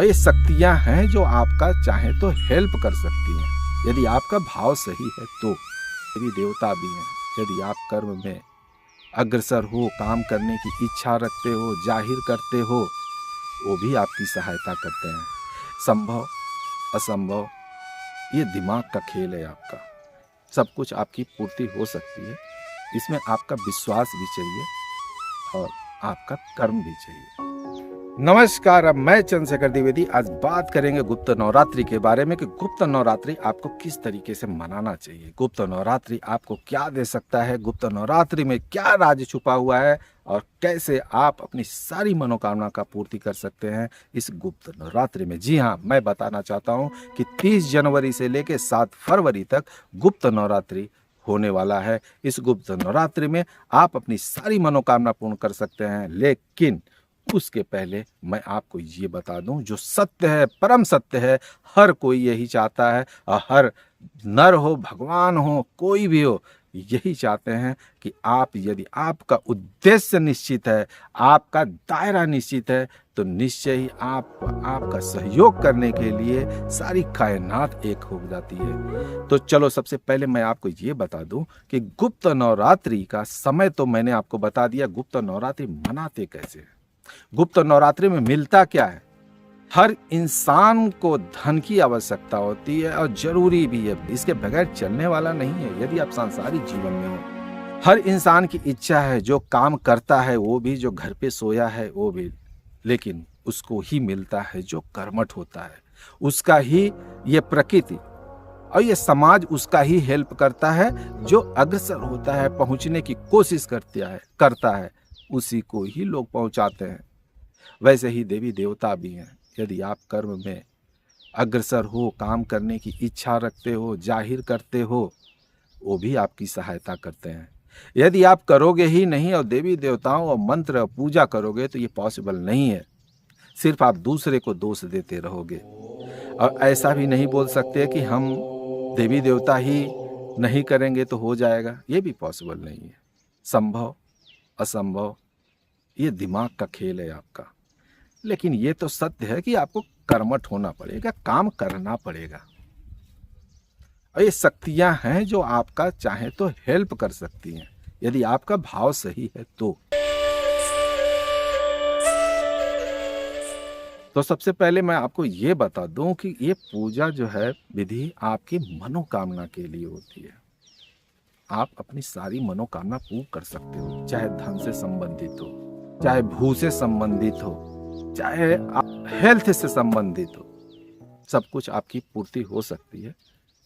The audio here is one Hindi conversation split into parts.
और ये शक्तियाँ हैं जो आपका चाहे तो हेल्प कर सकती हैं यदि आपका भाव सही है तो। देवी देवता भी हैं, यदि आप कर्म में अग्रसर हो, काम करने की इच्छा रखते हो, जाहिर करते हो, वो भी आपकी सहायता करते हैं। संभव असंभव ये दिमाग का खेल है आपका। सब कुछ आपकी पूर्ति हो सकती है, इसमें आपका विश्वास भी चाहिए और आपका कर्म भी चाहिए। नमस्कार, अब मैं चंद्रशेखर द्विवेदी आज बात करेंगे गुप्त नवरात्रि के बारे में कि गुप्त नवरात्रि आपको किस तरीके से मनाना चाहिए। गुप्त नवरात्रि आपको क्या दे सकता है, गुप्त नवरात्रि में क्या राज छुपा हुआ है और कैसे आप अपनी सारी मनोकामना का पूर्ति कर सकते हैं इस गुप्त नवरात्रि में। जी हाँ, मैं बताना चाहता हूँ कि 30 जनवरी से लेकर 7 फरवरी तक गुप्त नवरात्रि होने वाला है। इस गुप्त नवरात्रि में आप अपनी सारी मनोकामना पूर्ण कर सकते हैं, लेकिन उसके पहले मैं आपको ये बता दूं, जो सत्य है, परम सत्य है, हर कोई यही चाहता है और हर नर हो, भगवान हो, कोई भी हो, यही चाहते हैं कि आप, यदि आपका उद्देश्य निश्चित है, आपका दायरा निश्चित है, तो निश्चय ही आपका सहयोग करने के लिए सारी कायनात एक हो जाती है। तो चलो सबसे पहले मैं आपको ये बता दूं कि गुप्त नवरात्रि का समय तो मैंने आपको बता दिया। गुप्त नवरात्रि मनाते कैसे हैं, गुप्त नवरात्रि में मिलता क्या है। हर इंसान को धन की आवश्यकता होती है और जरूरी भी है, इसके बगैर चलने वाला नहीं है यदि आप सांसारिक जीवन में हो। हर इंसान की इच्छा है, जो काम करता है वो भी, जो घर पे सोया है वो भी, लेकिन उसको ही मिलता है जो कर्मठ होता है, उसका ही ये प्रकृति और ये समाज उसका ही हेल्प करता है, जो अग्रसर होता है, पहुंचने की कोशिश करता है, उसी को ही लोग पहुंचाते हैं। वैसे ही देवी देवता भी हैं, यदि आप कर्म में अग्रसर हो, काम करने की इच्छा रखते हो, जाहिर करते हो, वो भी आपकी सहायता करते हैं। यदि आप करोगे ही नहीं और देवी देवताओं और मंत्र पूजा करोगे तो ये पॉसिबल नहीं है, सिर्फ आप दूसरे को दोष देते रहोगे। और ऐसा भी नहीं बोल सकते कि हम देवी देवता ही नहीं करेंगे तो हो जाएगा, ये भी पॉसिबल नहीं है। संभव असंभव ये दिमाग का खेल है आपका, लेकिन ये तो सत्य है कि आपको कर्मठ होना पड़ेगा, काम करना पड़ेगा। और ये शक्तियां हैं जो आपका चाहे तो हेल्प कर सकती हैं यदि आपका भाव सही है तो सबसे पहले मैं आपको ये बता दूं कि ये पूजा जो है विधि आपकी मनोकामना के लिए होती है। आप अपनी सारी मनोकामना पूर्ण कर सकते हो, चाहे धन से संबंधित हो, चाहे भू से संबंधित हो, चाहे हेल्थ से संबंधित हो, सब कुछ आपकी पूर्ति हो सकती है।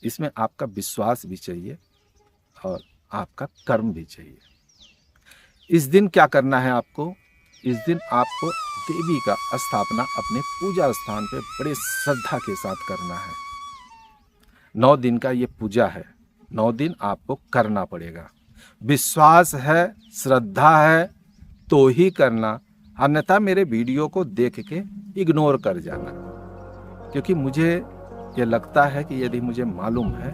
इसमें आपका विश्वास भी चाहिए और आपका कर्म भी चाहिए। इस दिन क्या करना है आपको, इस दिन आपको देवी का स्थापना अपने पूजा स्थान पे बड़े श्रद्धा के साथ करना है। 9 दिन का ये पूजा है, 9 दिन आपको करना पड़ेगा। विश्वास है, श्रद्धा है तो ही करना, अन्यथा मेरे वीडियो को देख के इग्नोर कर जाना, क्योंकि मुझे ये लगता है कि यदि मुझे मालूम है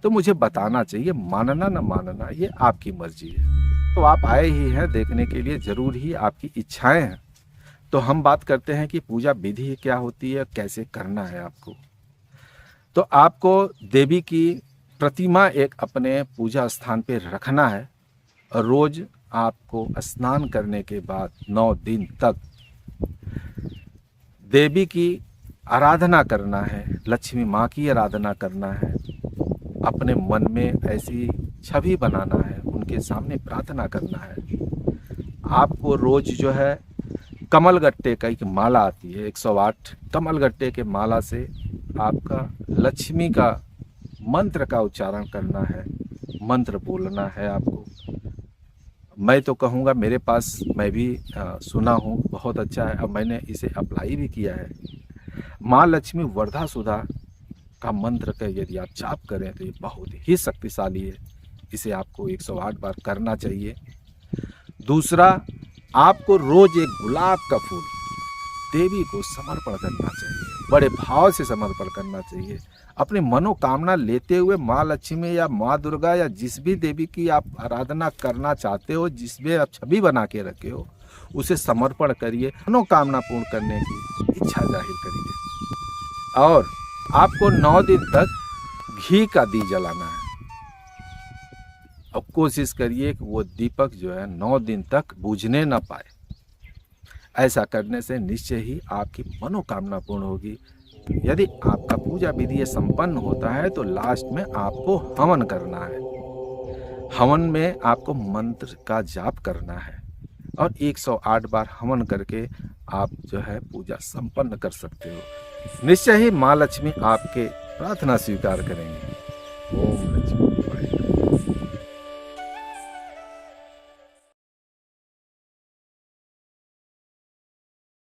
तो मुझे बताना चाहिए। मानना न मानना ये आपकी मर्जी है। तो आप आए ही हैं देखने के लिए, जरूर ही आपकी इच्छाएं हैं। तो हम बात करते हैं कि पूजा विधि क्या होती है, कैसे करना है आपको। तो आपको देवी की प्रतिमा एक अपने पूजा स्थान पे रखना है और रोज आपको स्नान करने के बाद 9 दिन तक देवी की आराधना करना है, लक्ष्मी माँ की आराधना करना है। अपने मन में ऐसी छवि बनाना है, उनके सामने प्रार्थना करना है। आपको रोज जो है कमलगट्टे का एक माला आती है, 108 कमलगट्टे के माला से आपका लक्ष्मी का मंत्र का उच्चारण करना है, मंत्र बोलना है आपको। मैं तो कहूँगा, मेरे पास मैं भी सुना हूँ, बहुत अच्छा है, अब मैंने इसे अप्लाई भी किया है। माँ लक्ष्मी वरदा सुधा का मंत्र का यदि आप जाप करें तो ये बहुत ही शक्तिशाली है। इसे आपको 108 बार करना चाहिए। दूसरा, आपको रोज एक गुलाब का फूल देवी को समर्पण करना चाहिए, बड़े भाव से समर्पण करना चाहिए। अपनी मनोकामना लेते हुए माँ लक्ष्मी या माँ दुर्गा या जिस भी देवी की आप आराधना करना चाहते हो, जिसमें आप छवि बना के रखे हो, उसे समर्पण करिए, मनोकामना पूर्ण करने की इच्छा जाहिर करिए। और आपको 9 दिन तक घी का दी जलाना है। अब कोशिश करिए कि वो दीपक जो है 9 दिन तक बुझने ना पाए। ऐसा करने से निश्चय ही आपकी मनोकामना पूर्ण होगी। यदि आपका पूजा विधि संपन्न होता है तो लास्ट में आपको हवन करना है। हवन में आपको मंत्र का जाप करना है और 108 बार हवन करके आप जो है पूजा संपन्न कर सकते हो। निश्चय ही माँ लक्ष्मी आपके प्रार्थना स्वीकार करेंगे।